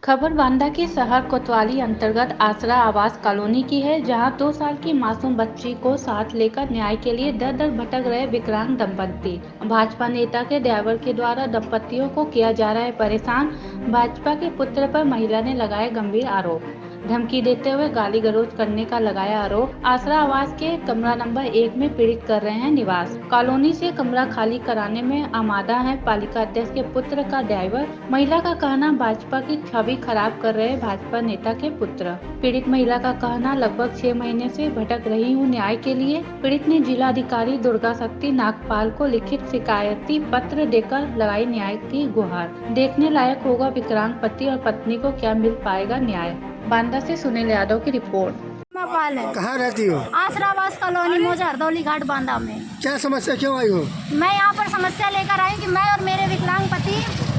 खबर बांदा के शहर कोतवाली अंतर्गत आसरा आवास कॉलोनी की है, जहां 2 साल की मासूम बच्ची को साथ लेकर न्याय के लिए दर दर भटक रहे विकलांग दंपत्ति। भाजपा नेता के ड्राइवर के द्वारा दंपत्तियों को किया जा रहा है परेशान। भाजपा के पुत्र पर महिला ने लगाए गंभीर आरोप, धमकी देते हुए गाली गलौज करने का लगाया आरोप। आसरा आवास के कमरा नंबर 1 में पीड़ित कर रहे हैं निवास। कॉलोनी से कमरा खाली कराने में आमादा है पालिका अध्यक्ष के पुत्र का ड्राइवर। महिला का कहना, भाजपा की छवि खराब कर रहे भाजपा नेता के पुत्र। पीड़ित महिला का कहना, लगभग 6 महीने से भटक रही हूँ न्याय के लिए। पीड़ित ने जिलाधिकारी दुर्गा शक्ति नागपाल को लिखित शिकायती पत्र देकर लगाई न्याय की गुहार। देखने लायक होगा विकलांग पति और पत्नी को क्या मिल पाएगा न्याय। बांदा से सुनील यादव की रिपोर्ट। कहाँ रहती हो? आसरा आवास कॉलोनी मोजा हरदौली घाट बांदा में। क्या समस्या, क्यों आई हो? मैं यहाँ पर समस्या लेकर आई कि मैं और मेरे विकलांग पति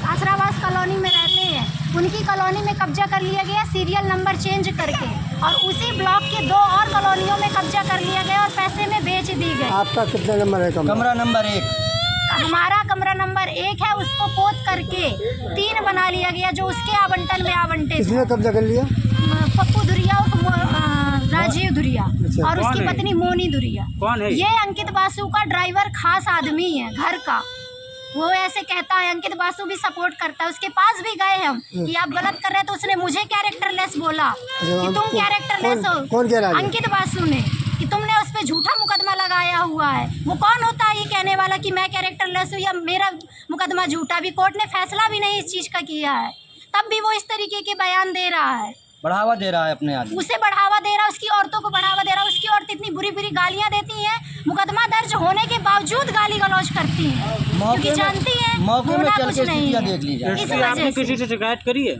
आसरा आवास कॉलोनी में रहते हैं। उनकी कॉलोनी में कब्जा कर लिया गया सीरियल नंबर चेंज करके, और उसी ब्लॉक के 2 और कॉलोनियों में कब्जा कर लिया गया और पैसे में बेच दी गई। आपका कितना नंबर है? कमरा नंबर 1। हमारा कमरा नंबर 1 है, उसको पोत करके 3 बना लिया गया, जो उसके आवंटन में आवंटित। किसने कब्जा कर लिया? पप्पू धुरिया और राजीव धुरिया और उसकी पत्नी मोनी धुरिया। कौन है ये? अंकित बासु का ड्राइवर खास आदमी है घर का। वो ऐसे कहता है, अंकित बासु भी सपोर्ट करता है। उसके पास भी गए हम कि आप गलत कर रहे हैं, तो उसने मुझे कैरेक्टरलेस बोला कि तुम कैरेक्टरलेस हो। कौन कह रहा है? अंकित बासु ने, कि तुमने उस पे झूठा मुकदमा लगाया हुआ है। वो कौन होता है ये कहने वाला कि मैं कैरेक्टरलेस हूँ या मेरा मुकदमा झूठा? भी कोर्ट ने फैसला भी नहीं इस चीज का किया है, तब भी वो इस तरीके के बयान दे रहा है, बढ़ावा दे रहा है अपने आदमी। उसे बढ़ावा दे रहा है, उसकी औरतों को बढ़ावा दे रहा है। उसकी औरत इतनी बुरी बुरी गालियां देती हैं, मुकदमा दर्ज होने के बावजूद गाली गलौज करती हैं, क्योंकि जानती हैं मौके में होना चल कुछ के नहीं है। देख लीजिए। इस वजह से किसी से शिकायत करी है?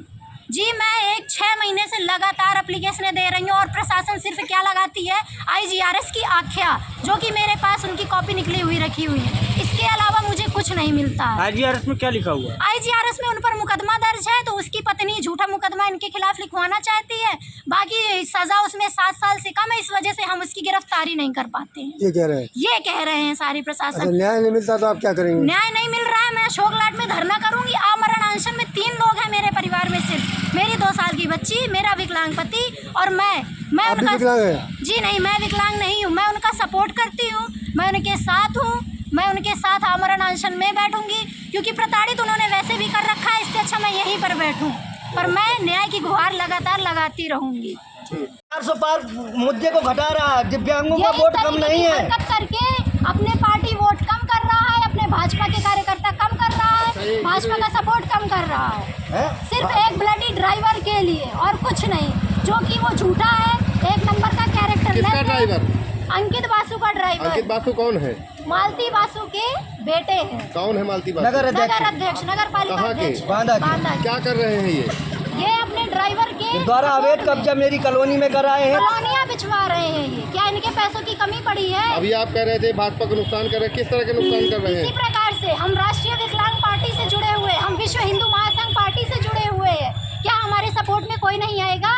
जी, मैं 6 महीने से लगातार एप्लीकेशनें दे रही हूँ, और प्रशासन सिर्फ क्या लगाती है, IGRS की आख्या, जो कि मेरे पास उनकी कॉपी निकली हुई रखी हुई है। इसके अलावा मुझे कुछ नहीं मिलता है। IGRS में क्या लिखा हुआ है? IGRS में उन पर मुकदमा दर्ज है, तो उसकी पत्नी झूठा मुकदमा इनके खिलाफ लिखवाना चाहती है। बाकी सजा उसमें 7 साल से कम है, इस वजह से हम उसकी गिरफ्तारी नहीं कर पाते हैं। ये कह रहे हैं सारी प्रशासन। न्याय नहीं मिलता तो आप क्या करेंगे? न्याय नहीं मिल रहा है, मैं अशोक लाट में धरना करूंगी। आमरण अनशन में 3 लोग हैं मेरे परिवार में, सिर्फ मेरी 2 साल की बच्ची, मेरा विकलांग पति और मैं आप भी विकलांग हैं? जी नहीं, मैं विकलांग नहीं हूँ। मैं उनका सपोर्ट करती हूँ, मैं उनके साथ हूँ। मैं उनके साथ आमरण अनशन में बैठूंगी, क्योंकि प्रताड़ित उन्होंने वैसे भी कर रखा है। इससे अच्छा मैं यहीं पर बैठूं, पर मैं न्याय की गुहार लगातार लगाती रहूंगी। 400 पार मुद्दे को घटा रहा है, दिव्यांगों का वोट कम नहीं है। हरकत करके अपने पार्टी वोट कम कर रहा है, अपने भाजपा के कार्यकर्ता कम कर रहा है, भाजपा का सपोर्ट कम कर रहा है, सिर्फ एक ब्लडी ड्राइवर के लिए और कुछ नहीं, जो कि वो झूठा है, 1 नंबर का कैरेक्टरलेस है। अंकित बासु का ड्राइवर। अंकित बासु कौन है? मालती बासु के बेटे हैं। कौन है मालती बासु? नगर अध्यक्ष, नगर पालिका अध्यक्ष बांदा के। क्या कर रहे हैं ये अपने ड्राइवर के द्वारा अवैध कब्जा मेरी कॉलोनी में कराए हैं। कॉलोनियाँ बिछवा रहे हैं ये। क्या इनके पैसों की कमी पड़ी है? अभी आप कह रहे थे भाजपा को नुकसान कर रहे हैं, किस तरह के नुकसान कर रहे हैं? इसी प्रकार से हम राष्ट्रीय विकलांग पार्टी से जुड़े हुए, हम विश्व हिंदू महासंघ पार्टी से जुड़े हुए हैं। क्या हमारे सपोर्ट में कोई नहीं आएगा?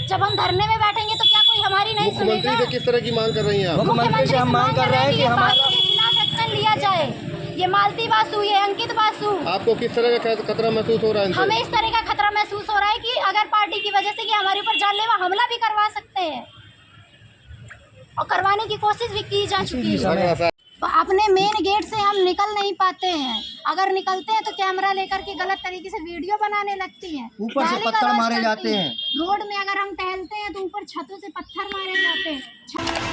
जब हम धरने में बैठेंगे तो क्या कोई हमारी नहीं सुनेगा? मुख्यमंत्री से किस तरह की मांग कर रही हैं आप? मुख्यमंत्री से हम मांग कर रहे हैं कि हमारे खिलाफ एक्शन लिया जाए। ये मालती बासु, ये अंकित बासु, आपको किस तरह का खतरा महसूस हो रहा है? हमें इस तरह का खतरा महसूस हो रहा है कि अगर पार्टी की वजह से कि हमारे ऊपर जानलेवा हमला भी करवा सकते हैं, और करवाने की कोशिश भी की जा चुकी है। अपने मेन गेट से हम निकल नहीं पाते हैं, अगर निकलते हैं तो कैमरा लेकर के गलत तरीके से वीडियो बनाने लगती हैं, ऊपर से पत्थर मारे जाते हैं। रोड में अगर हम टहलते हैं तो ऊपर छतों से पत्थर मारे जाते हैं।